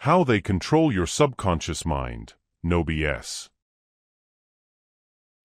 How they control your subconscious mind. No BS.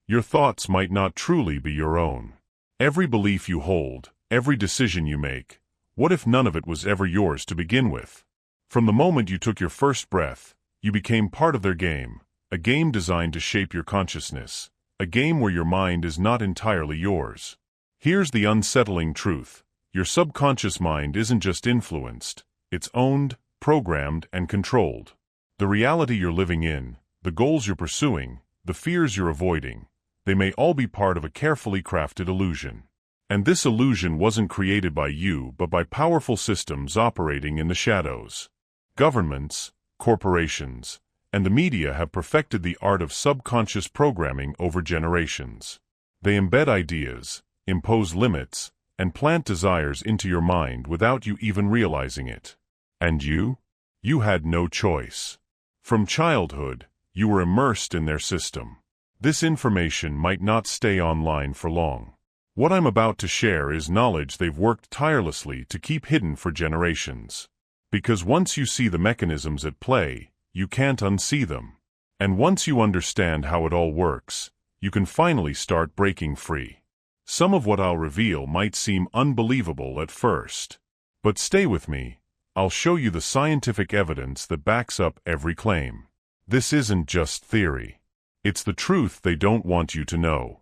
Your thoughts might not truly be your own. Every belief you hold, every decision you make, what if none of it was ever yours to begin with? From the moment you took your first breath, you became part of their game, a game designed to shape your consciousness, a game where your mind is not entirely yours. Here's the unsettling truth. Your subconscious mind isn't just influenced, it's owned, programmed, and controlled. The reality you're living in, the goals you're pursuing, the fears you're avoiding, they may all be part of a carefully crafted illusion. And this illusion wasn't created by you but by powerful systems operating in the shadows. Governments, corporations, and the media have perfected the art of subconscious programming over generations. They embed ideas, impose limits, and plant desires into your mind without you even realizing it. And you? You had no choice. From childhood, you were immersed in their system. This information might not stay online for long. What I'm about to share is knowledge they've worked tirelessly to keep hidden for generations. Because once you see the mechanisms at play, you can't unsee them. And once you understand how it all works, you can finally start breaking free. Some of what I'll reveal might seem unbelievable at first. But stay with me. I'll show you the scientific evidence that backs up every claim. This isn't just theory. It's the truth they don't want you to know.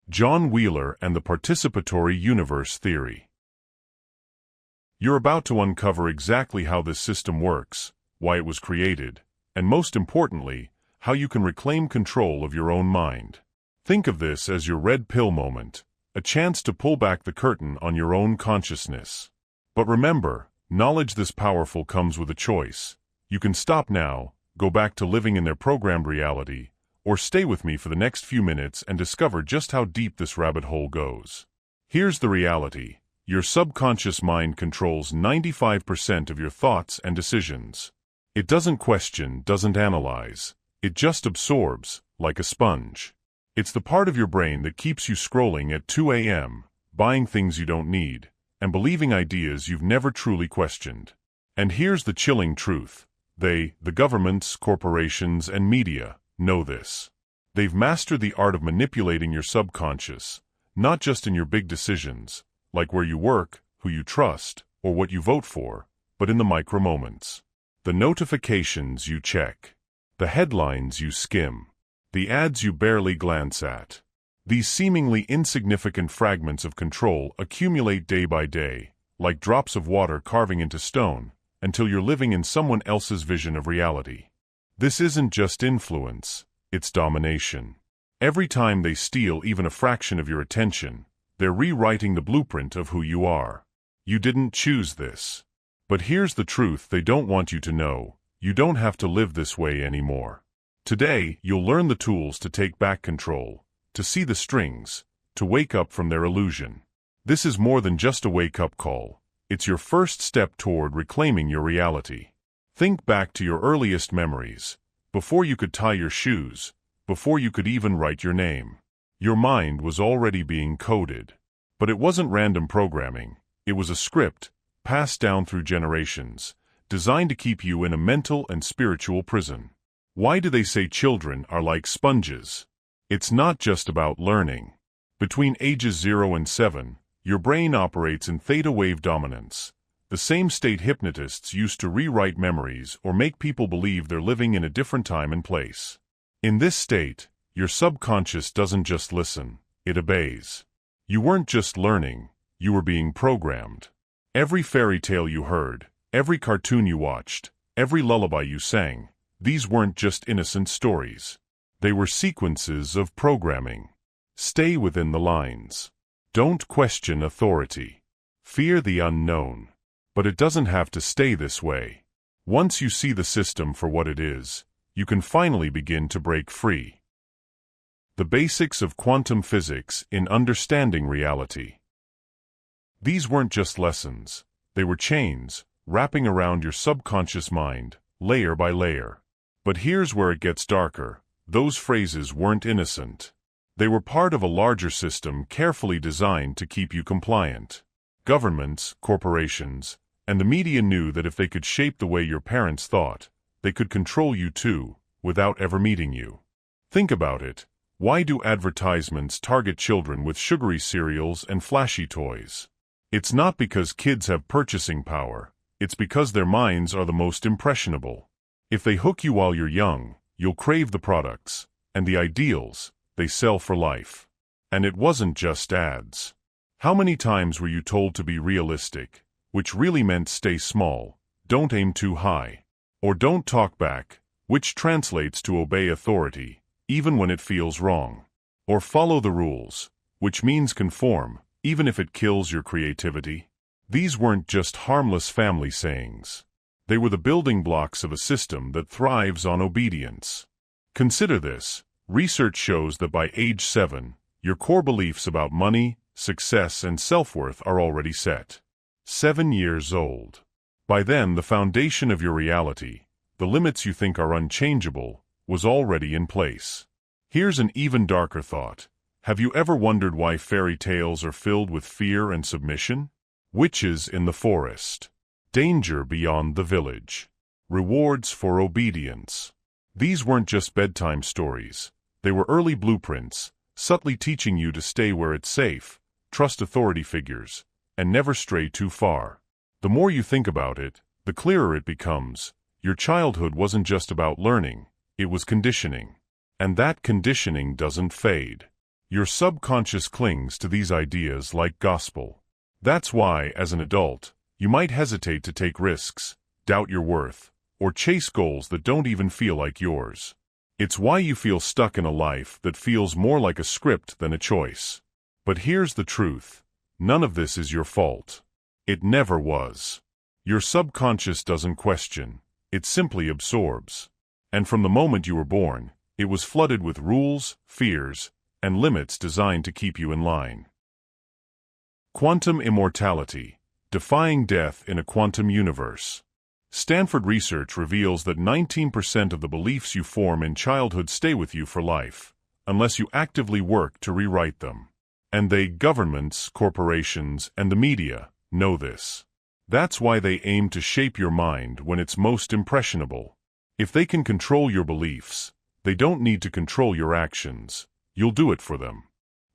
John Wheeler and the Participatory Universe Theory. You're about to uncover exactly how this system works, why it was created, and most importantly, how you can reclaim control of your own mind. Think of this as your red pill moment, a chance to pull back the curtain on your own consciousness. But remember, knowledge this powerful comes with a choice. You can stop now, go back to living in their programmed reality, or stay with me for the next few minutes and discover just how deep this rabbit hole goes. Here's the reality. Your subconscious mind controls 95% of your thoughts and decisions. It doesn't question, doesn't analyze. It just absorbs, like a sponge. It's the part of your brain that keeps you scrolling at 2 a.m., buying things you don't need, and believing ideas you've never truly questioned. And here's the chilling truth. The governments, corporations, and media, know this. They've mastered the art of manipulating your subconscious, not just in your big decisions, like where you work, who you trust, or what you vote for, but in the micro moments. The notifications you check, the headlines you skim, the ads you barely glance at. These seemingly insignificant fragments of control accumulate day by day, like drops of water carving into stone, until you're living in someone else's vision of reality. This isn't just influence, it's domination. Every time they steal even a fraction of your attention, they're rewriting the blueprint of who you are. You didn't choose this. But here's the truth they don't want you to know. You don't have to live this way anymore. Today, you'll learn the tools to take back control, to see the strings, to wake up from their illusion. This is more than just a wake-up call. It's your first step toward reclaiming your reality. Think back to your earliest memories. Before you could tie your shoes, before you could even write your name. Your mind was already being coded. But it wasn't random programming. It was a script, passed down through generations, designed to keep you in a mental and spiritual prison. Why do they say children are like sponges? It's not just about learning. Between ages 0 and 7, your brain operates in theta wave dominance, the same state hypnotists used to rewrite memories or make people believe they're living in a different time and place. In this state, your subconscious doesn't just listen, it obeys. You weren't just learning, you were being programmed. Every fairy tale you heard, every cartoon you watched, every lullaby you sang, these weren't just innocent stories. They were sequences of programming. Stay within the lines. Don't question authority. Fear the unknown. But it doesn't have to stay this way. Once you see the system for what it is, you can finally begin to break free. The basics of quantum physics in understanding reality. These weren't just lessons. They were chains, wrapping around your subconscious mind, layer by layer. But here's where it gets darker. Those phrases weren't innocent. They were part of a larger system carefully designed to keep you compliant. Governments, corporations, And the media knew that if they could shape the way your parents thought, they could control you too, without ever meeting you. Think about it. Why do advertisements target children with sugary cereals and flashy toys? It's not because kids have purchasing power. It's because their minds are the most impressionable. If they hook you while you're young, you'll crave the products and the ideals they sell for life. And it wasn't just ads. How many times were you told to be realistic, which really meant stay small, don't aim too high, or don't talk back, which translates to obey authority, even when it feels wrong, or follow the rules, which means conform, even if it kills your creativity? These weren't just harmless family sayings. They were the building blocks of a system that thrives on obedience. Consider this. Research shows that by age 7, your core beliefs about money, success, and self-worth are already set. 7 years old. By then, the foundation of your reality, the limits you think are unchangeable, was already in place. Here's an even darker thought. Have you ever wondered why fairy tales are filled with fear and submission? Witches in the forest. Danger beyond the village. Rewards for obedience. These weren't just bedtime stories. They were early blueprints, subtly teaching you to stay where it's safe, trust authority figures, and never stray too far. The more you think about it, the clearer it becomes. Your childhood wasn't just about learning, it was conditioning. And that conditioning doesn't fade. Your subconscious clings to these ideas like gospel. That's why, as an adult, you might hesitate to take risks, doubt your worth, or chase goals that don't even feel like yours. It's why you feel stuck in a life that feels more like a script than a choice. But here's the truth. None of this is your fault. It never was. Your subconscious doesn't question. It simply absorbs. And from the moment you were born, it was flooded with rules, fears, and limits designed to keep you in line. Quantum immortality. Defying death in a quantum universe. Stanford research reveals that 19% of the beliefs you form in childhood stay with you for life, unless you actively work to rewrite them. And governments, corporations, and the media, know this. That's why they aim to shape your mind when it's most impressionable. If they can control your beliefs, they don't need to control your actions. You'll do it for them.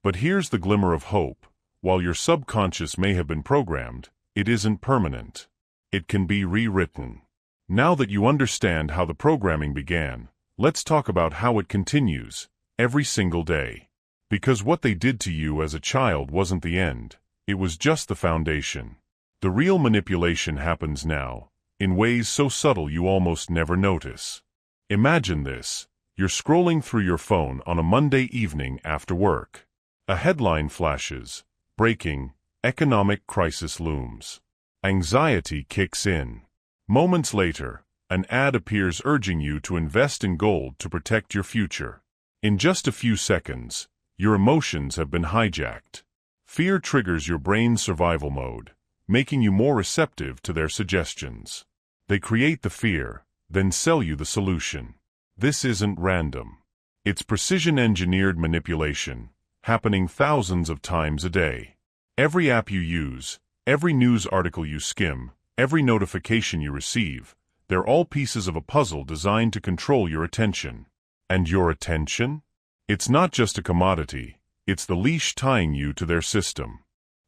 But here's the glimmer of hope. While your subconscious may have been programmed, it isn't permanent. It can be rewritten. Now that you understand how the programming began, let's talk about how it continues, every single day. Because what they did to you as a child wasn't the end, it was just the foundation. The real manipulation happens now, in ways so subtle you almost never notice. Imagine this. You're scrolling through your phone on a Monday evening after work. A headline flashes. Breaking, economic crisis looms. Anxiety kicks in. Moments later, an ad appears urging you to invest in gold to protect your future. In just a few seconds, your emotions have been hijacked. Fear triggers your brain's survival mode, making you more receptive to their suggestions. They create the fear, then sell you the solution. This isn't random. It's precision-engineered manipulation, happening thousands of times a day. Every app you use, every news article you skim, every notification you receive, they're all pieces of a puzzle designed to control your attention. And your attention? It's not just a commodity, it's the leash tying you to their system.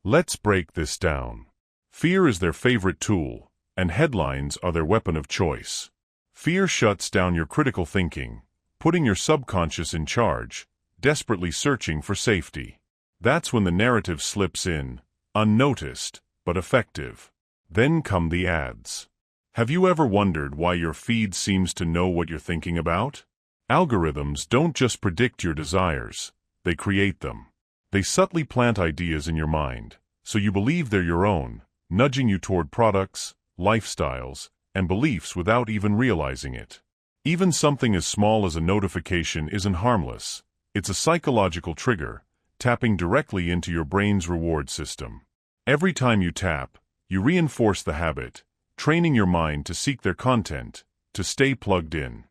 Let's break this down. Fear is their favorite tool, and headlines are their weapon of choice. Fear shuts down your critical thinking, putting your subconscious in charge, desperately searching for safety. That's when the narrative slips in, unnoticed, but effective. Then come the ads. Have you ever wondered why your feed seems to know what you're thinking about? Algorithms don't just predict your desires, they create them. They subtly plant ideas in your mind, so you believe they're your own, nudging you toward products, lifestyles, and beliefs without even realizing it. Even something as small as a notification isn't harmless. It's a psychological trigger, tapping directly into your brain's reward system. Every time you tap, you reinforce the habit, training your mind to seek their content, to stay plugged in.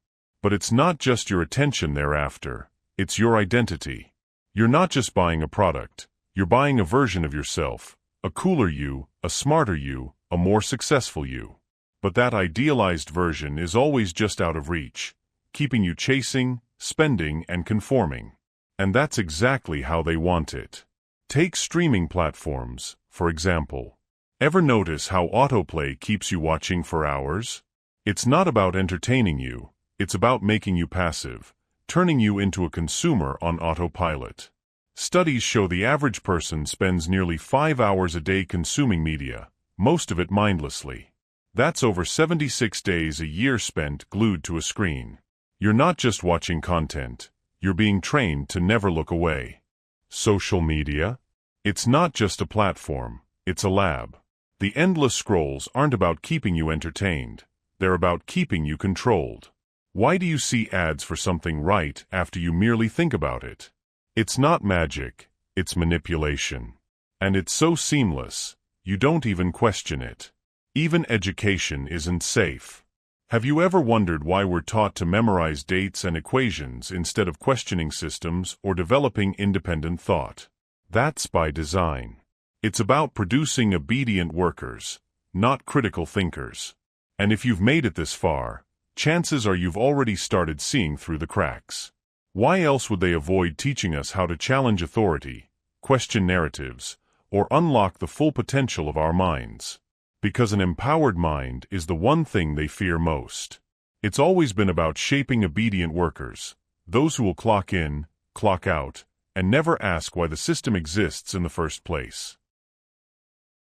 But it's not just your attention thereafter, it's your identity. You're not just buying a product, you're buying a version of yourself, a cooler you, a smarter you, a more successful you. But that idealized version is always just out of reach, keeping you chasing, spending, and conforming. And that's exactly how they want it. Take streaming platforms, for example. Ever notice how autoplay keeps you watching for hours? It's not about entertaining you, it's about making you passive, turning you into a consumer on autopilot. Studies show the average person spends nearly 5 hours a day consuming media, most of it mindlessly. That's over 76 days a year spent glued to a screen. You're not just watching content, you're being trained to never look away. Social media? It's not just a platform, it's a lab. The endless scrolls aren't about keeping you entertained, they're about keeping you controlled. Why do you see ads for something right after you merely think about it? It's not magic, it's manipulation. And it's so seamless, you don't even question it. Even education isn't safe. Have you ever wondered why we're taught to memorize dates and equations instead of questioning systems or developing independent thought? That's by design. It's about producing obedient workers, not critical thinkers. And if you've made it this far, chances are you've already started seeing through the cracks. Why else would they avoid teaching us how to challenge authority, question narratives, or unlock the full potential of our minds? Because an empowered mind is the one thing they fear most. It's always been about shaping obedient workers, those who will clock in, clock out, and never ask why the system exists in the first place.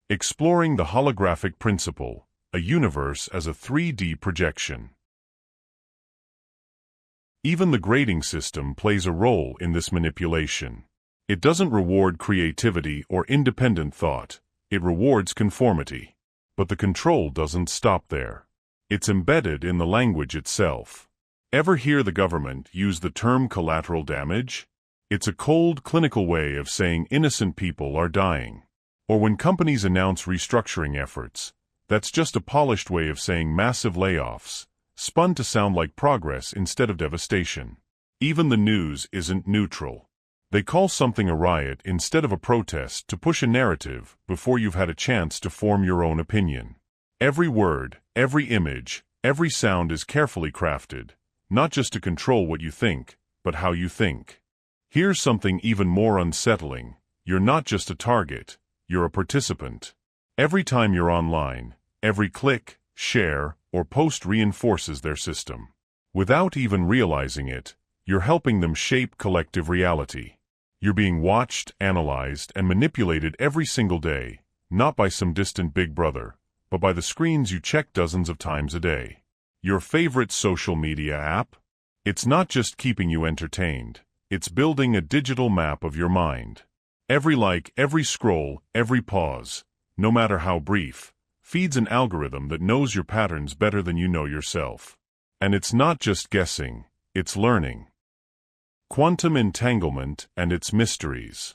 Exploring the holographic principle, a universe as a 3D projection. Even the grading system plays a role in this manipulation. It doesn't reward creativity or independent thought, it rewards conformity. But the control doesn't stop there. It's embedded in the language itself. Ever hear the government use the term collateral damage? It's a cold, clinical way of saying innocent people are dying. Or when companies announce restructuring efforts, that's just a polished way of saying massive layoffs, spun to sound like progress instead of devastation. Even the news isn't neutral. They call something a riot instead of a protest to push a narrative before you've had a chance to form your own opinion. Every word, every image, every sound is carefully crafted, not just to control what you think, but how you think. Here's something even more unsettling. You're not just a target, you're a participant. Every time you're online, every click, share, or post reinforces their system. Without even realizing it, you're helping them shape collective reality. You're being watched, analyzed, and manipulated every single day, not by some distant big brother, but by the screens you check dozens of times a day. Your favorite social media app? It's not just keeping you entertained, it's building a digital map of your mind. Every like, every scroll, every pause, no matter how brief, feeds an algorithm that knows your patterns better than you know yourself. And it's not just guessing, it's learning. Quantum entanglement and its mysteries.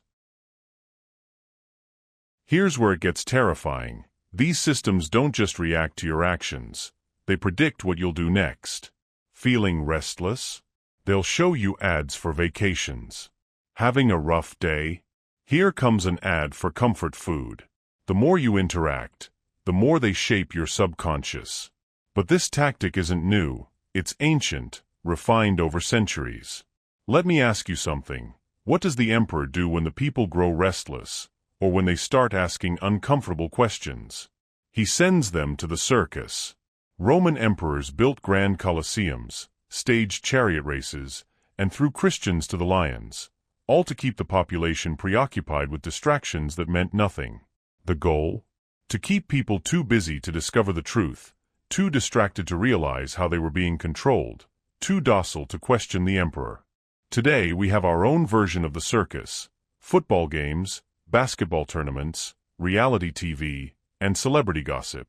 Here's where it gets terrifying. These systems don't just react to your actions, they predict what you'll do next. Feeling restless? They'll show you ads for vacations. Having a rough day? Here comes an ad for comfort food. The more you interact, the more they shape your subconscious. But this tactic isn't new, it's ancient, refined over centuries. Let me ask you something. What does the emperor do when the people grow restless, or when they start asking uncomfortable questions? He sends them to the circus. Roman emperors built grand colosseums, staged chariot races, and threw Christians to the lions, all to keep the population preoccupied with distractions that meant nothing. The goal? To keep people too busy to discover the truth, too distracted to realize how they were being controlled, too docile to question the emperor. Today we have our own version of the circus: football games, basketball tournaments, reality TV, and celebrity gossip.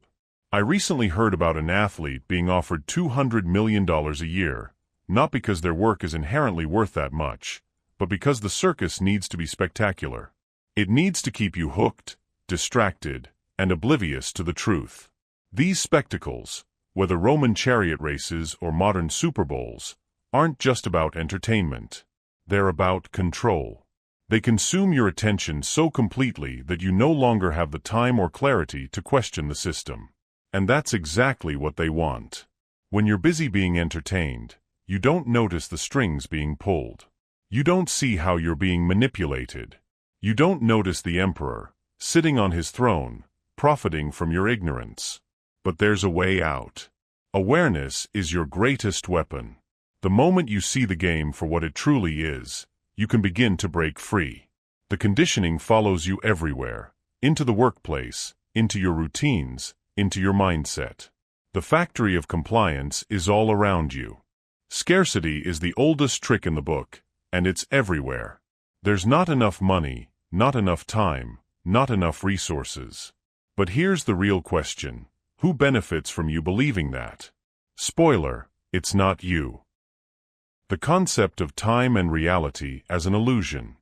I recently heard about an athlete being offered $200 million a year, not because their work is inherently worth that much, but because the circus needs to be spectacular. It needs to keep you hooked, distracted, and oblivious to the truth. These spectacles, whether Roman chariot races or modern Super Bowls, aren't just about entertainment. They're about control. They consume your attention so completely that you no longer have the time or clarity to question the system. And that's exactly what they want. When you're busy being entertained, you don't notice the strings being pulled. You don't see how you're being manipulated. You don't notice the emperor, sitting on his throne, profiting from your ignorance. But there's a way out. Awareness is your greatest weapon. The moment you see the game for what it truly is, you can begin to break free. The conditioning follows you everywhere, into the workplace, into your routines, into your mindset. The factory of compliance is all around you. Scarcity is the oldest trick in the book, and it's everywhere. There's not enough money, not enough time, not enough resources. But here's the real question. Who benefits from you believing that? Spoiler, it's not you. The concept of time and reality as an illusion.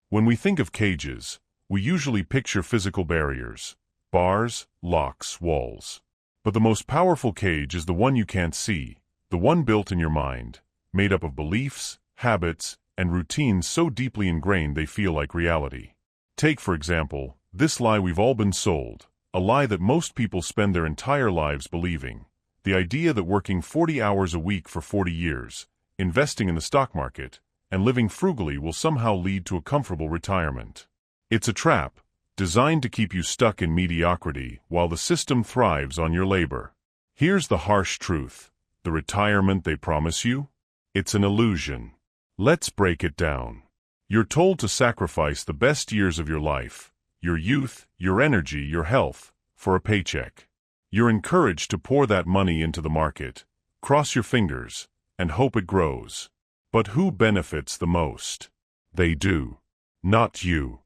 When we think of cages, we usually picture physical barriers, bars, locks, walls. But the most powerful cage is the one you can't see, the one built in your mind, made up of beliefs, habits, and routines so deeply ingrained they feel like reality. Take, for example, this lie we've all been sold, a lie that most people spend their entire lives believing. The idea that working 40 hours a week for 40 years, investing in the stock market, and living frugally will somehow lead to a comfortable retirement. It's a trap, designed to keep you stuck in mediocrity while the system thrives on your labor. Here's the harsh truth. The retirement they promise you? It's an illusion. Let's break it down. You're told to sacrifice the best years of your life, your youth, your energy, your health, for a paycheck. You're encouraged to pour that money into the market, cross your fingers, and hope it grows. But who benefits the most? They do. Not you.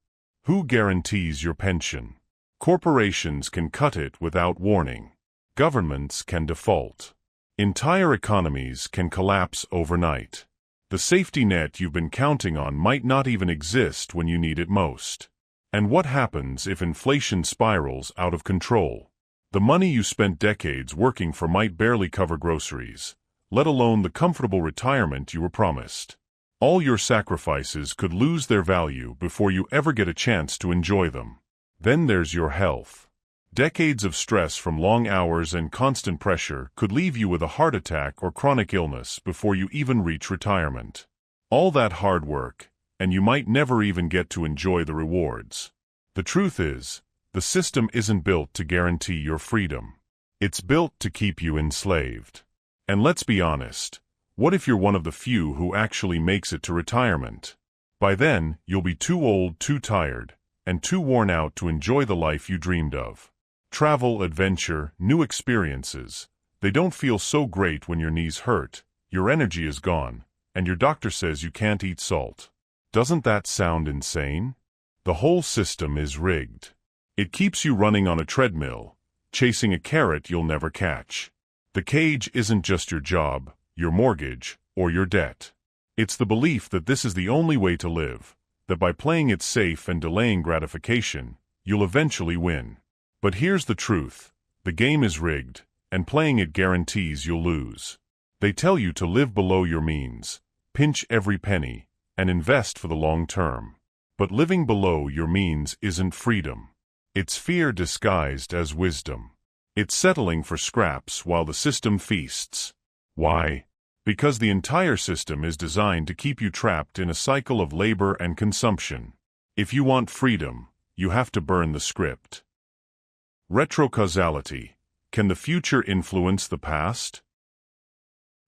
Who guarantees your pension? Corporations can cut it without warning. Governments can default. Entire economies can collapse overnight. The safety net you've been counting on might not even exist when you need it most. And what happens if inflation spirals out of control? The money you spent decades working for might barely cover groceries, let alone the comfortable retirement you were promised. All your sacrifices could lose their value before you ever get a chance to enjoy them. Then there's your health. Decades of stress from long hours and constant pressure could leave you with a heart attack or chronic illness before you even reach retirement. All that hard work, and you might never even get to enjoy the rewards. The truth is, the system isn't built to guarantee your freedom. It's built to keep you enslaved. And let's be honest, what if you're one of the few who actually makes it to retirement? By then, you'll be too old, too tired, and too worn out to enjoy the life you dreamed of. Travel, adventure, new experiences, they don't feel so great when your knees hurt, your energy is gone, and your doctor says you can't eat salt. Doesn't that sound insane? The whole system is rigged. It keeps you running on a treadmill, chasing a carrot you'll never catch. The cage isn't just your job, your mortgage, or your debt. It's the belief that this is the only way to live, that by playing it safe and delaying gratification, you'll eventually win. But here's the truth. The game is rigged, and playing it guarantees you'll lose. They tell you to live below your means, pinch every penny, and invest for the long term. But living below your means isn't freedom. It's fear disguised as wisdom. It's settling for scraps while the system feasts. Why? Because the entire system is designed to keep you trapped in a cycle of labor and consumption. If you want freedom, you have to burn the script. Retrocausality. Can the future influence the past?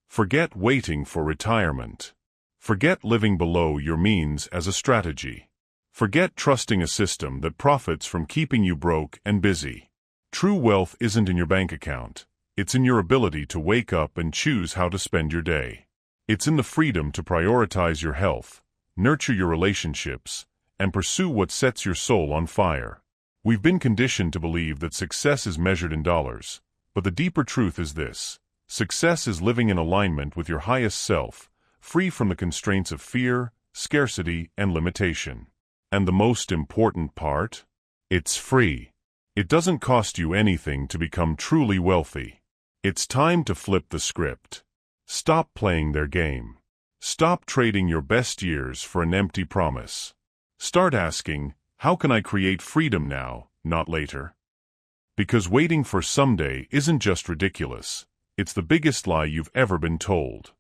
Forget waiting for retirement. Forget living below your means as a strategy. Forget trusting a system that profits from keeping you broke and busy. True wealth isn't in your bank account. It's in your ability to wake up and choose how to spend your day. It's in the freedom to prioritize your health, nurture your relationships, and pursue what sets your soul on fire. We've been conditioned to believe that success is measured in dollars, but the deeper truth is this. Success is living in alignment with your highest self, free from the constraints of fear, scarcity, and limitation. And the most important part? It's free. It doesn't cost you anything to become truly wealthy. It's time to flip the script. Stop playing their game. Stop trading your best years for an empty promise. Start asking, how can I create freedom now, not later? Because waiting for someday isn't just ridiculous, it's the biggest lie you've ever been told.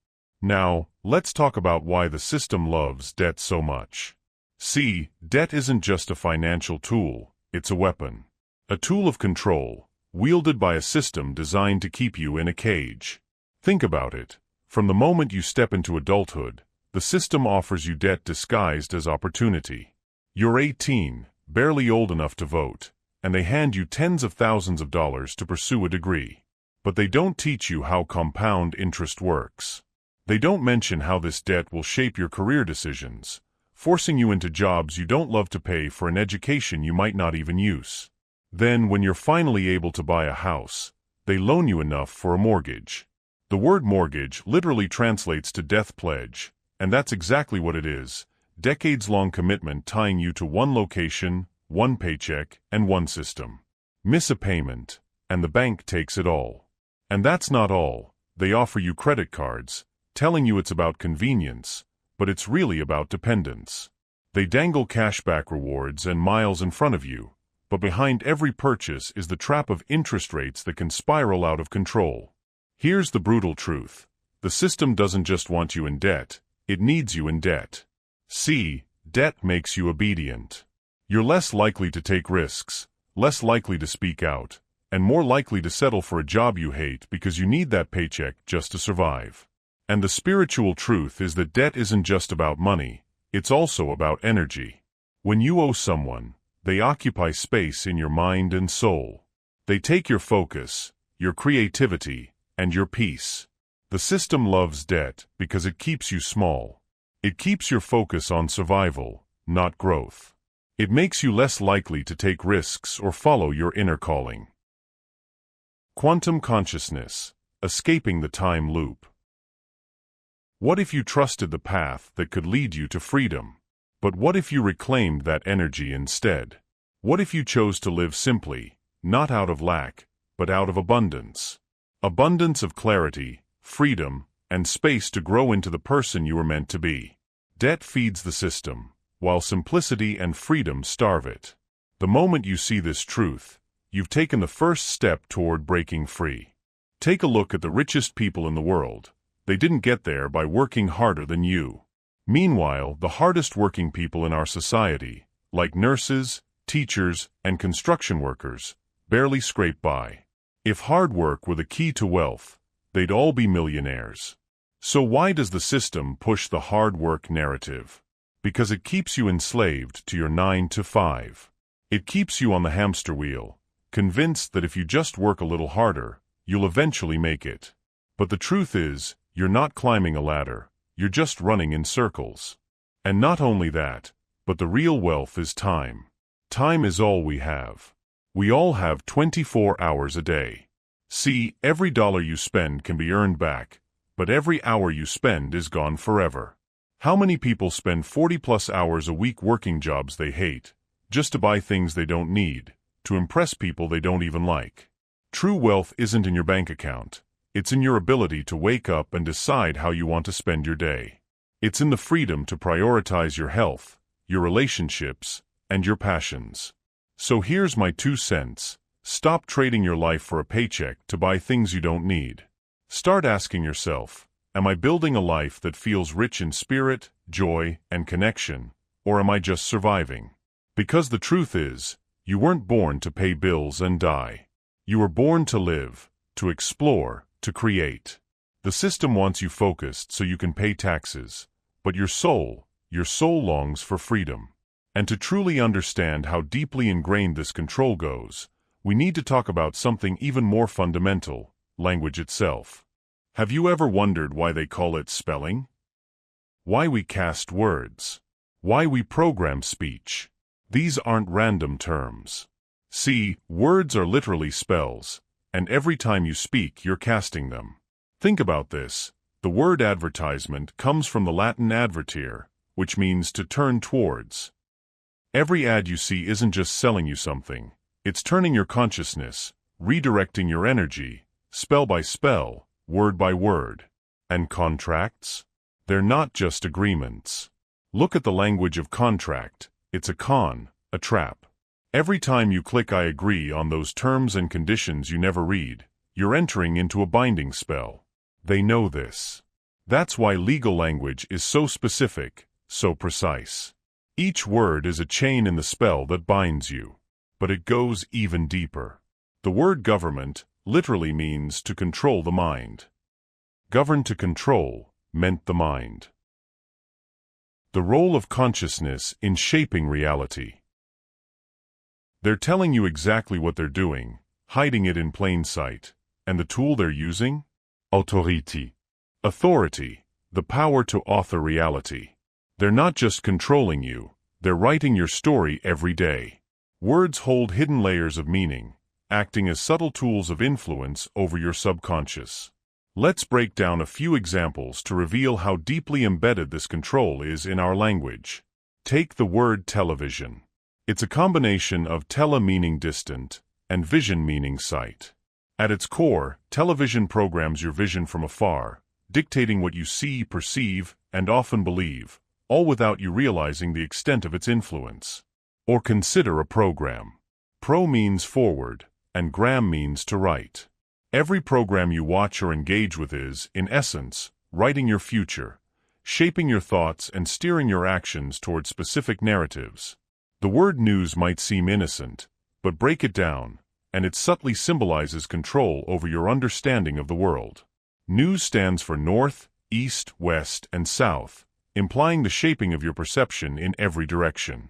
Now, let's talk about why the system loves debt so much. See, debt isn't just a financial tool, it's a weapon. A tool of control, wielded by a system designed to keep you in a cage. Think about it. From the moment you step into adulthood, the system offers you debt disguised as opportunity. You're 18, barely old enough to vote, and they hand you tens of thousands of dollars to pursue a degree. But they don't teach you how compound interest works. They don't mention how this debt will shape your career decisions, forcing you into jobs you don't love to pay for an education you might not even use. Then, when you're finally able to buy a house, they loan you enough for a mortgage. The word mortgage literally translates to death pledge, and that's exactly what it is, decades-long commitment tying you to one location, one paycheck, and one system. Miss a payment, and the bank takes it all. And that's not all. They offer you credit cards, telling you it's about convenience, but it's really about dependence. They dangle cashback rewards and miles in front of you, but behind every purchase is the trap of interest rates that can spiral out of control. Here's the brutal truth. The system doesn't just want you in debt, it needs you in debt. See, debt makes you obedient. You're less likely to take risks, less likely to speak out, and more likely to settle for a job you hate because you need that paycheck just to survive. And the spiritual truth is that debt isn't just about money, it's also about energy. When you owe someone, they occupy space in your mind and soul. They take your focus, your creativity, and your peace. The system loves debt because it keeps you small. It keeps your focus on survival, not growth. It makes you less likely to take risks or follow your inner calling. Quantum consciousness, escaping the time loop. What if you trusted the path that could lead you to freedom? But what if you reclaimed that energy instead? What if you chose to live simply, not out of lack, but out of abundance? Abundance of clarity, freedom, and space to grow into the person you were meant to be. Debt feeds the system, while simplicity and freedom starve it. The moment you see this truth, you've taken the first step toward breaking free. Take a look at the richest people in the world. They didn't get there by working harder than you. Meanwhile, the hardest working people in our society, like nurses, teachers, and construction workers, barely scrape by. If hard work were the key to wealth, they'd all be millionaires. So why does the system push the hard work narrative? Because it keeps you enslaved to your 9 to 5. It keeps you on the hamster wheel, convinced that if you just work a little harder, you'll eventually make it. But the truth is, you're not climbing a ladder, you're just running in circles. And not only that, but the real wealth is time. Time is all we have. We all have 24 hours a day. See, every dollar you spend can be earned back, but every hour you spend is gone forever. How many people spend 40+ hours a week working jobs they hate, just to buy things they don't need, to impress people they don't even like? True wealth isn't in your bank account. It's in your ability to wake up and decide how you want to spend your day. It's in the freedom to prioritize your health, your relationships, and your passions. So here's my 2 cents. Stop trading your life for a paycheck to buy things you don't need. Start asking yourself, am I building a life that feels rich in spirit, joy, and connection, or am I just surviving? Because the truth is, you weren't born to pay bills and die. You were born to live, to explore, to create. The system wants you focused so you can pay taxes, but your soul longs for freedom. And to truly understand how deeply ingrained this control goes, we need to talk about something even more fundamental, language itself. Have you ever wondered why they call it spelling? Why we cast words? Why we program speech? These aren't random terms. See, words are literally spells, and every time you speak, you're casting them. Think about this. The word advertisement comes from the Latin advertere, which means to turn towards. Every ad you see isn't just selling you something, it's turning your consciousness, redirecting your energy, spell by spell, word by word. And contracts? They're not just agreements. Look at the language of contract. It's a con, a trap. Every time you click I agree on those terms and conditions you never read, you're entering into a binding spell. They know this. That's why legal language is so specific, so precise. Each word is a chain in the spell that binds you. But it goes even deeper. The word government literally means to control the mind. Govern to control meant the mind. The role of consciousness in shaping reality. They're telling you exactly what they're doing, hiding it in plain sight. And the tool they're using? Autorité. Authority, the power to author reality. They're not just controlling you, they're writing your story every day. Words hold hidden layers of meaning, acting as subtle tools of influence over your subconscious. Let's break down a few examples to reveal how deeply embedded this control is in our language. Take the word television. It's a combination of tele meaning distant and vision meaning sight. At its core, television programs your vision from afar, dictating what you see, perceive, and often believe, all without you realizing the extent of its influence. Or consider a program. Pro means forward, and gram means to write. Every program you watch or engage with is, in essence, writing your future, shaping your thoughts and steering your actions toward specific narratives. The word news might seem innocent, but break it down, and it subtly symbolizes control over your understanding of the world. News stands for north, east, west, and south, implying the shaping of your perception in every direction.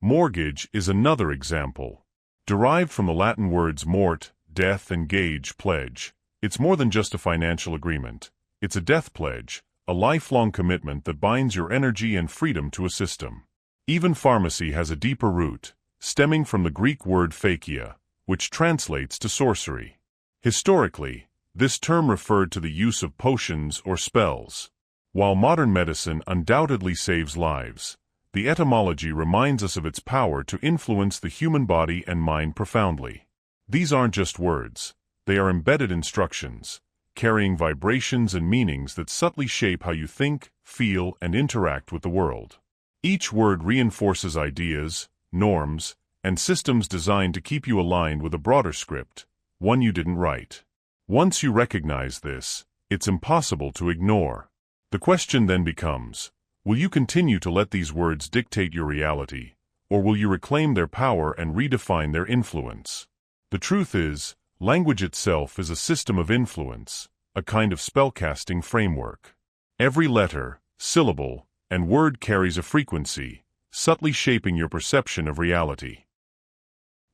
Mortgage is another example. Derived from the Latin words mort, death, and gage, pledge, it's more than just a financial agreement. It's a death pledge, a lifelong commitment that binds your energy and freedom to a system. Even pharmacy has a deeper root, stemming from the Greek word phakia, which translates to sorcery. Historically, this term referred to the use of potions or spells. While modern medicine undoubtedly saves lives, the etymology reminds us of its power to influence the human body and mind profoundly. These aren't just words, they are embedded instructions, carrying vibrations and meanings that subtly shape how you think, feel, and interact with the world. Each word reinforces ideas, norms, and systems designed to keep you aligned with a broader script, one you didn't write. Once you recognize this, it's impossible to ignore. The question then becomes, will you continue to let these words dictate your reality, or will you reclaim their power and redefine their influence? The truth is, language itself is a system of influence, a kind of spellcasting framework. Every letter, syllable, and word carries a frequency, subtly shaping your perception of reality.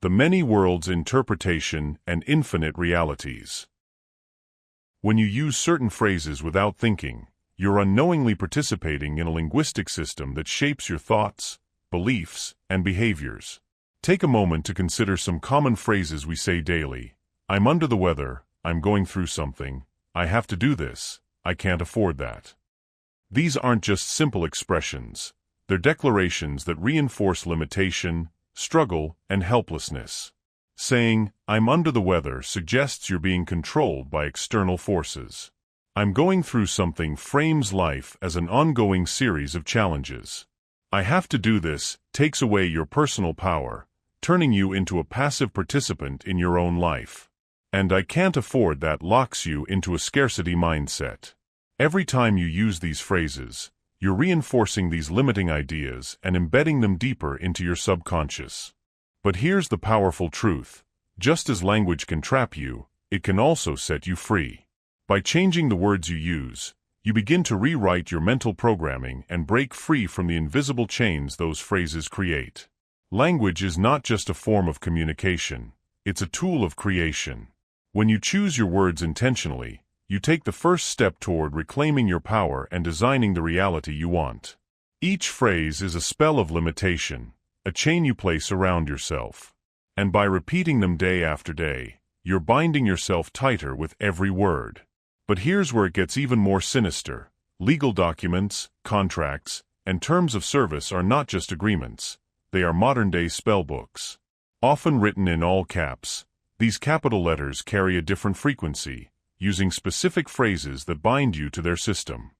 The many worlds interpretation and infinite realities. When you use certain phrases without thinking, you're unknowingly participating in a linguistic system that shapes your thoughts, beliefs, and behaviors. Take a moment to consider some common phrases we say daily. I'm under the weather, I'm going through something, I have to do this, I can't afford that. These aren't just simple expressions, they're declarations that reinforce limitation, struggle, and helplessness. Saying, I'm under the weather suggests you're being controlled by external forces. I'm going through something frames life as an ongoing series of challenges. I have to do this takes away your personal power, turning you into a passive participant in your own life. And I can't afford that locks you into a scarcity mindset. Every time you use these phrases, you're reinforcing these limiting ideas and embedding them deeper into your subconscious. But here's the powerful truth. Just as language can trap you, it can also set you free. By changing the words you use, you begin to rewrite your mental programming and break free from the invisible chains those phrases create. Language is not just a form of communication, it's a tool of creation. When you choose your words intentionally, you take the first step toward reclaiming your power and designing the reality you want. Each phrase is a spell of limitation, a chain you place around yourself. And by repeating them day after day, you're binding yourself tighter with every word. But here's where it gets even more sinister. Legal documents, contracts, and terms of service are not just agreements. They are modern-day spellbooks. Often written in all caps, these capital letters carry a different frequency, using specific phrases that bind you to their system.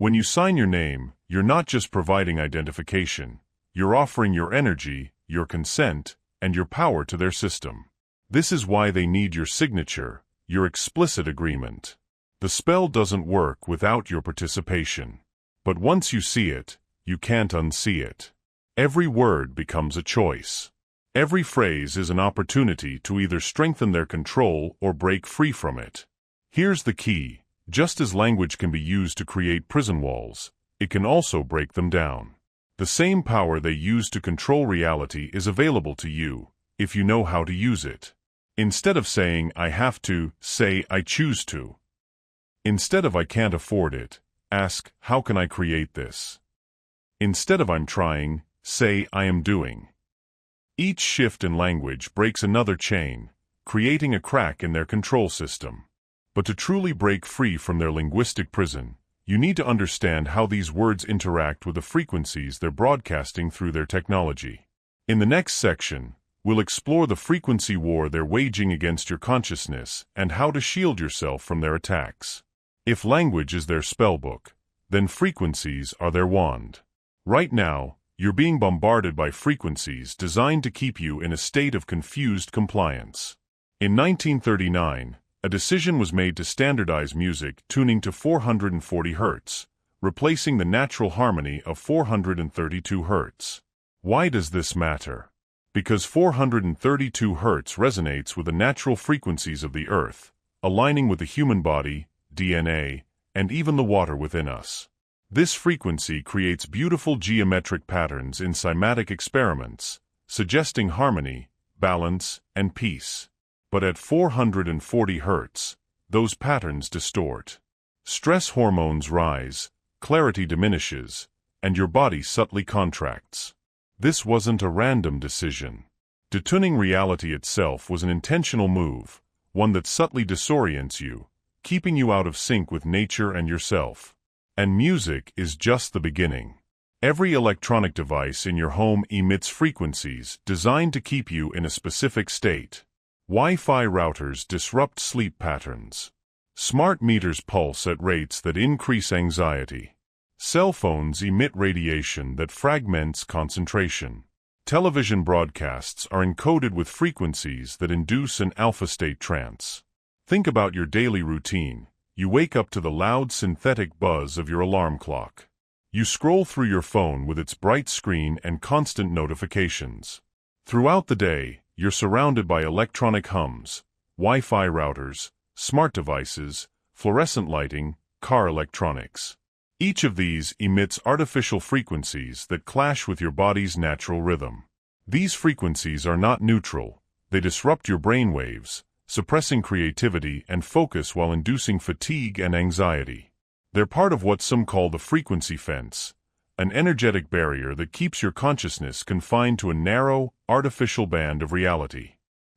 When you sign your name, you're not just providing identification. You're offering your energy, your consent, and your power to their system. This is why they need your signature, your explicit agreement. The spell doesn't work without your participation. But once you see it, you can't unsee it. Every word becomes a choice. Every phrase is an opportunity to either strengthen their control or break free from it. Here's the key. Just as language can be used to create prison walls, it can also break them down. The same power they use to control reality is available to you, if you know how to use it. Instead of saying, I have to, say, I choose to. Instead of I can't afford it, ask, how can I create this? Instead of I'm trying, say, I am doing. Each shift in language breaks another chain, creating a crack in their control system. But to truly break free from their linguistic prison, you need to understand how these words interact with the frequencies they're broadcasting through their technology. In the next section, we'll explore the frequency war they're waging against your consciousness and how to shield yourself from their attacks. If language is their spellbook, then frequencies are their wand. Right now, you're being bombarded by frequencies designed to keep you in a state of confused compliance. In 1939, a decision was made to standardize music tuning to 440 Hz, replacing the natural harmony of 432 Hz. Why does this matter? Because 432 Hz resonates with the natural frequencies of the Earth, aligning with the human body, DNA, and even the water within us. This frequency creates beautiful geometric patterns in cymatic experiments, suggesting harmony, balance, and peace. But at 440 Hz, those patterns distort. Stress hormones rise, clarity diminishes, and your body subtly contracts. This wasn't a random decision. Detuning reality itself was an intentional move, one that subtly disorients you, keeping you out of sync with nature and yourself. And music is just the beginning. Every electronic device in your home emits frequencies designed to keep you in a specific state. Wi-Fi routers disrupt sleep patterns. Smart meters pulse at rates that increase anxiety. Cell phones emit radiation that fragments concentration. Television broadcasts are encoded with frequencies that induce an alpha-state trance. Think about your daily routine. You wake up to the loud synthetic buzz of your alarm clock. You scroll through your phone with its bright screen and constant notifications. Throughout the day, you're surrounded by electronic hums, Wi-Fi routers, smart devices, fluorescent lighting, car electronics. Each of these emits artificial frequencies that clash with your body's natural rhythm. These frequencies are not neutral. They disrupt your brain waves, suppressing creativity and focus while inducing fatigue and anxiety. They're part of what some call the frequency fence, an energetic barrier that keeps your consciousness confined to a narrow, artificial band of reality.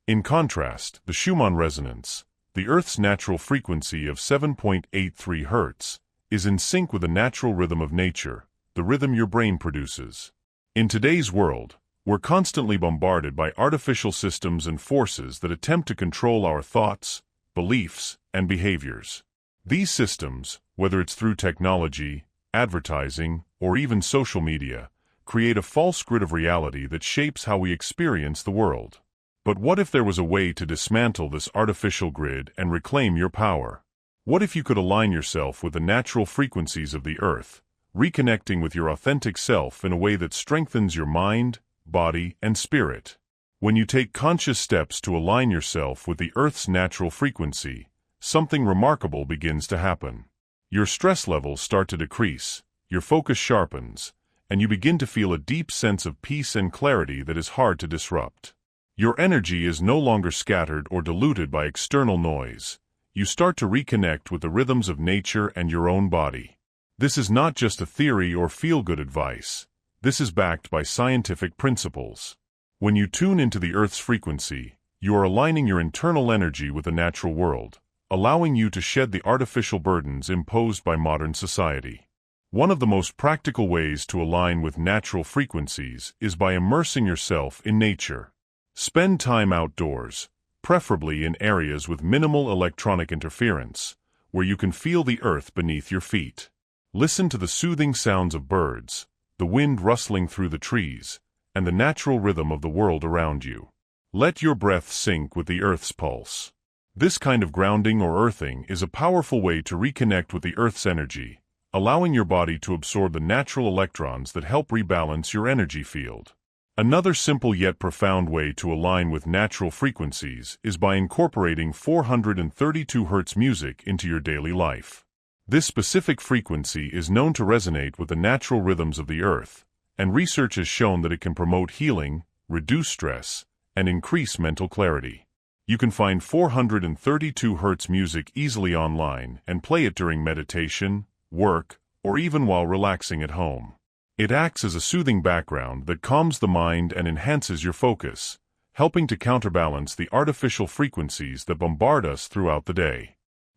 In contrast, the Schumann resonance, the Earth's natural frequency of 7.83 Hz, is in sync with the natural rhythm of nature, the rhythm your brain produces. In today's world, we're constantly bombarded by artificial systems and forces that attempt to control our thoughts, beliefs, and behaviors. These systems, whether it's through technology, advertising, or even social media, create a false grid of reality that shapes how we experience the world. But what if there was a way to dismantle this artificial grid and reclaim your power? What if you could align yourself with the natural frequencies of the Earth, reconnecting with your authentic self in a way that strengthens your mind, body, and spirit? When you take conscious steps to align yourself with the Earth's natural frequency, something remarkable begins to happen. Your stress levels start to decrease, your focus sharpens, and you begin to feel a deep sense of peace and clarity that is hard to disrupt. Your energy is no longer scattered or diluted by external noise. You start to reconnect with the rhythms of nature and your own body. This is not just a theory or feel-good advice. This is backed by scientific principles. When you tune into the Earth's frequency, you are aligning your internal energy with the natural world, allowing you to shed the artificial burdens imposed by modern society. One of the most practical ways to align with natural frequencies is by immersing yourself in nature. Spend time outdoors, preferably in areas with minimal electronic interference, where you can feel the earth beneath your feet. Listen to the soothing sounds of birds, the wind rustling through the trees, and the natural rhythm of the world around you. Let your breath sync with the Earth's pulse. This kind of grounding or earthing is a powerful way to reconnect with the Earth's energy, allowing your body to absorb the natural electrons that help rebalance your energy field. Another simple yet profound way to align with natural frequencies is by incorporating 432 Hz music into your daily life. This specific frequency is known to resonate with the natural rhythms of the Earth, and research has shown that it can promote healing, reduce stress, and increase mental clarity. You can find 432 Hz music easily online and play it during meditation, work, or even while relaxing at home. It acts as a soothing background that calms the mind and enhances your focus, helping to counterbalance the artificial frequencies that bombard us throughout the day.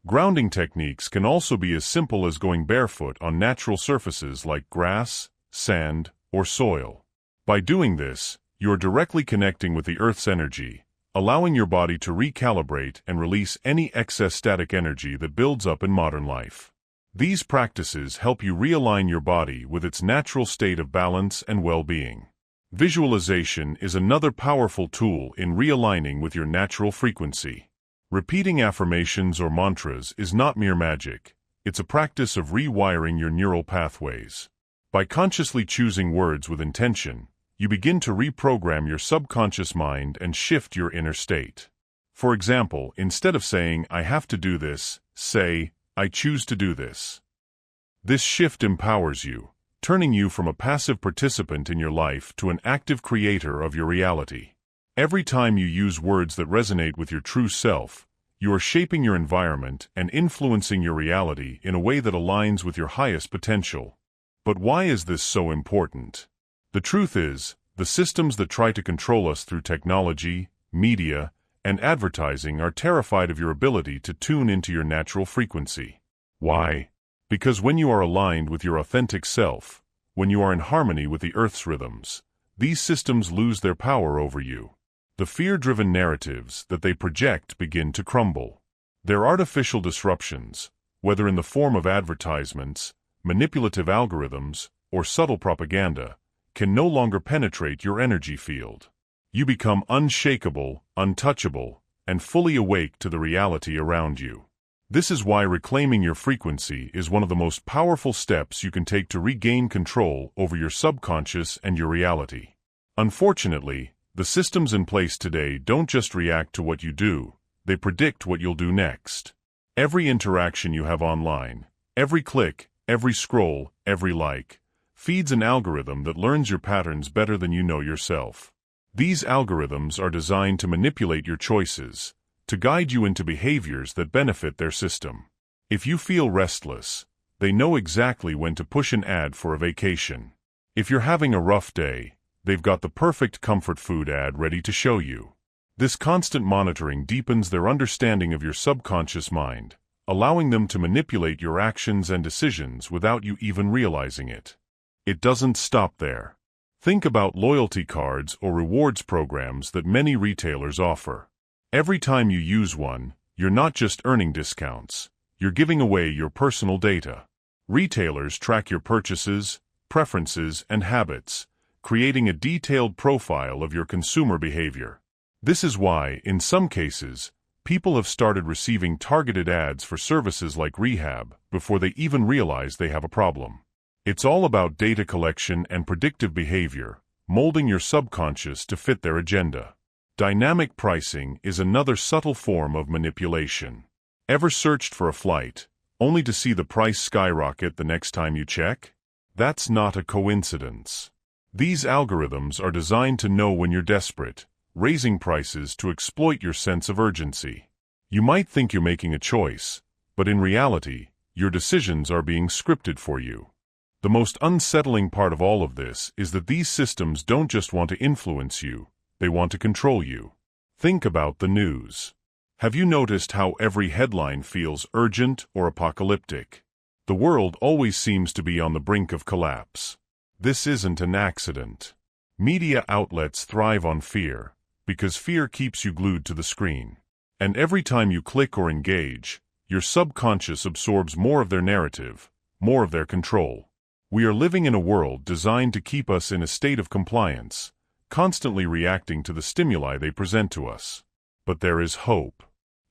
Grounding techniques can also be as simple as going barefoot on natural surfaces like grass, sand, or soil. By doing this, you are directly connecting with the Earth's energy, allowing your body to recalibrate and release any excess static energy that builds up in modern life. These practices help you realign your body with its natural state of balance and well-being. Visualization is another powerful tool in realigning with your natural frequency. Repeating affirmations or mantras is not mere magic, it's a practice of rewiring your neural pathways. By consciously choosing words with intention, you begin to reprogram your subconscious mind and shift your inner state. For example, instead of saying, "I have to do this," say, "I choose to do this." This shift empowers you, turning you from a passive participant in your life to an active creator of your reality. Every time you use words that resonate with your true self, you are shaping your environment and influencing your reality in a way that aligns with your highest potential. But why is this so important? The truth is, the systems that try to control us through technology, media, and advertising are terrified of your ability to tune into your natural frequency. Why? Because when you are aligned with your authentic self, when you are in harmony with the Earth's rhythms, these systems lose their power over you. The fear-driven narratives that they project begin to crumble. Their artificial disruptions, whether in the form of advertisements, manipulative algorithms, or subtle propaganda, can no longer penetrate your energy field. You become unshakable, untouchable, and fully awake to the reality around you. This is why reclaiming your frequency is one of the most powerful steps you can take to regain control over your subconscious and your reality. Unfortunately, the systems in place today don't just react to what you do, they predict what you'll do next. Every interaction you have online, every click, every scroll, every like, feeds an algorithm that learns your patterns better than you know yourself. These algorithms are designed to manipulate your choices, to guide you into behaviors that benefit their system. If you feel restless, they know exactly when to push an ad for a vacation. If you're having a rough day, they've got the perfect comfort food ad ready to show you. This constant monitoring deepens their understanding of your subconscious mind, allowing them to manipulate your actions and decisions without you even realizing it. It doesn't stop there. Think about loyalty cards or rewards programs that many retailers offer. Every time you use one, you're not just earning discounts, you're giving away your personal data. Retailers track your purchases, preferences, and habits, creating a detailed profile of your consumer behavior. This is why, in some cases, people have started receiving targeted ads for services like rehab before they even realize they have a problem. It's all about data collection and predictive behavior, molding your subconscious to fit their agenda. Dynamic pricing is another subtle form of manipulation. Ever searched for a flight, only to see the price skyrocket the next time you check? That's not a coincidence. These algorithms are designed to know when you're desperate, raising prices to exploit your sense of urgency. You might think you're making a choice, but in reality, your decisions are being scripted for you. The most unsettling part of all of this is that these systems don't just want to influence you, they want to control you. Think about the news. Have you noticed how every headline feels urgent or apocalyptic? The world always seems to be on the brink of collapse. This isn't an accident. Media outlets thrive on fear, because fear keeps you glued to the screen. And every time you click or engage, your subconscious absorbs more of their narrative, more of their control. We are living in a world designed to keep us in a state of compliance, constantly reacting to the stimuli they present to us. But there is hope.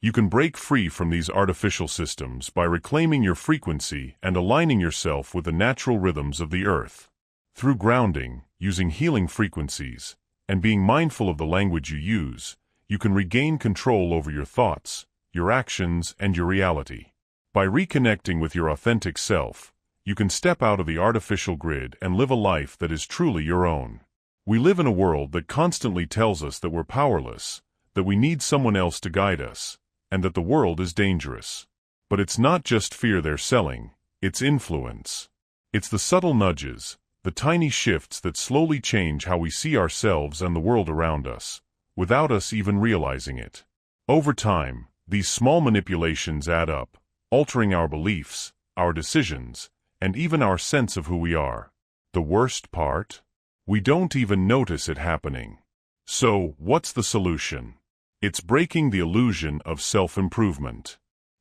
You can break free from these artificial systems by reclaiming your frequency and aligning yourself with the natural rhythms of the earth. Through grounding, using healing frequencies, and being mindful of the language you use, you can regain control over your thoughts, your actions, and your reality. By reconnecting with your authentic self, you can step out of the artificial grid and live a life that is truly your own. We live in a world that constantly tells us that we're powerless, that we need someone else to guide us, and that the world is dangerous. But it's not just fear they're selling, it's influence. It's the subtle nudges, the tiny shifts that slowly change how we see ourselves and the world around us, without us even realizing it. Over time, these small manipulations add up, altering our beliefs, our decisions, and even our sense of who we are. The worst part? We don't even notice it happening. So, what's the solution? It's breaking the illusion of self-improvement.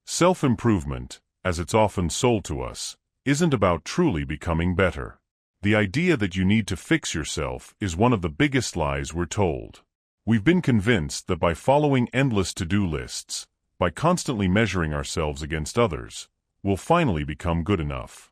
Self-improvement, as it's often sold to us, isn't about truly becoming better. The idea that you need to fix yourself is one of the biggest lies we're told. We've been convinced that by following endless to-do lists, by constantly measuring ourselves against others, we'll finally become good enough.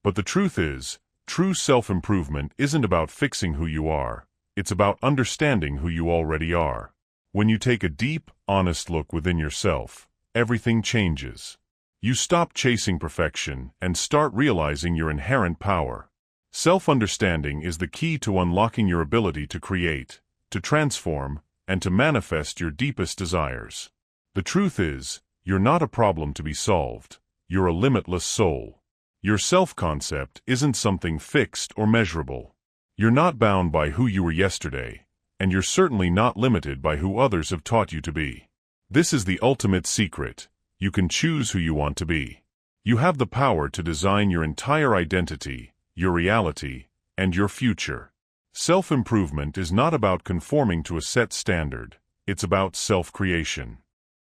But the truth is, true self-improvement isn't about fixing who you are, it's about understanding who you already are. When you take a deep, honest look within yourself, everything changes. You stop chasing perfection and start realizing your inherent power. Self-understanding is the key to unlocking your ability to create, to transform, and to manifest your deepest desires. The truth is, you're not a problem to be solved. You're a limitless soul. Your self-concept isn't something fixed or measurable. You're not bound by who you were yesterday, and you're certainly not limited by who others have taught you to be. This is the ultimate secret. You can choose who you want to be. You have the power to design your entire identity, your reality, and your future. Self-improvement is not about conforming to a set standard, it's about self-creation.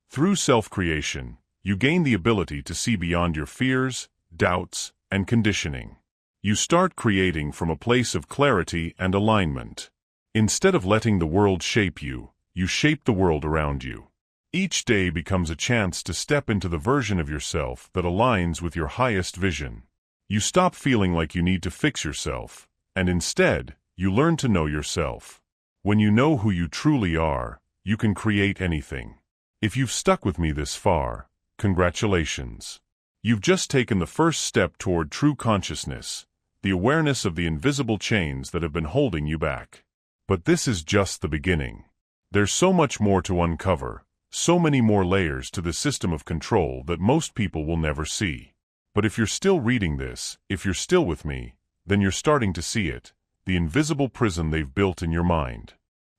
Through self-creation, you gain the ability to see beyond your fears, doubts, and conditioning. You start creating from a place of clarity and alignment. Instead of letting the world shape you, you shape the world around you. Each day becomes a chance to step into the version of yourself that aligns with your highest vision. You stop feeling like you need to fix yourself, and instead, you learn to know yourself. When you know who you truly are, you can create anything. If you've stuck with me this far, congratulations. You've just taken the first step toward true consciousness, the awareness of the invisible chains that have been holding you back. But this is just the beginning. There's so much more to uncover, so many more layers to the system of control that most people will never see. But if you're still reading this, if you're still with me, then you're starting to see it, the invisible prison they've built in your mind.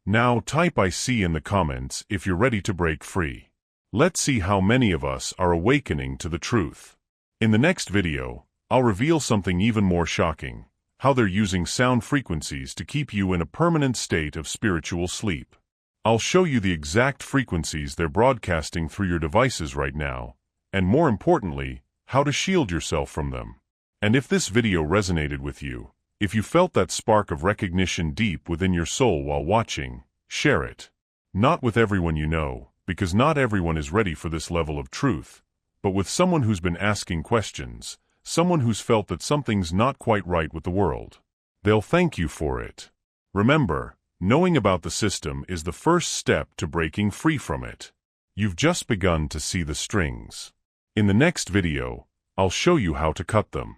Now type I see in the comments if you're ready to break free. Let's see how many of us are awakening to the truth. In the next video, I'll reveal something even more shocking, how they're using sound frequencies to keep you in a permanent state of spiritual sleep. I'll show you the exact frequencies they're broadcasting through your devices right now, and more importantly, how to shield yourself from them. And if this video resonated with you, if you felt that spark of recognition deep within your soul while watching, share it. Not with everyone you know, because not everyone is ready for this level of truth, but with someone who's been asking questions, someone who's felt that something's not quite right with the world. They'll thank you for it. Remember, knowing about the system is the first step to breaking free from it. You've just begun to see the strings. In the next video, I'll show you how to cut them.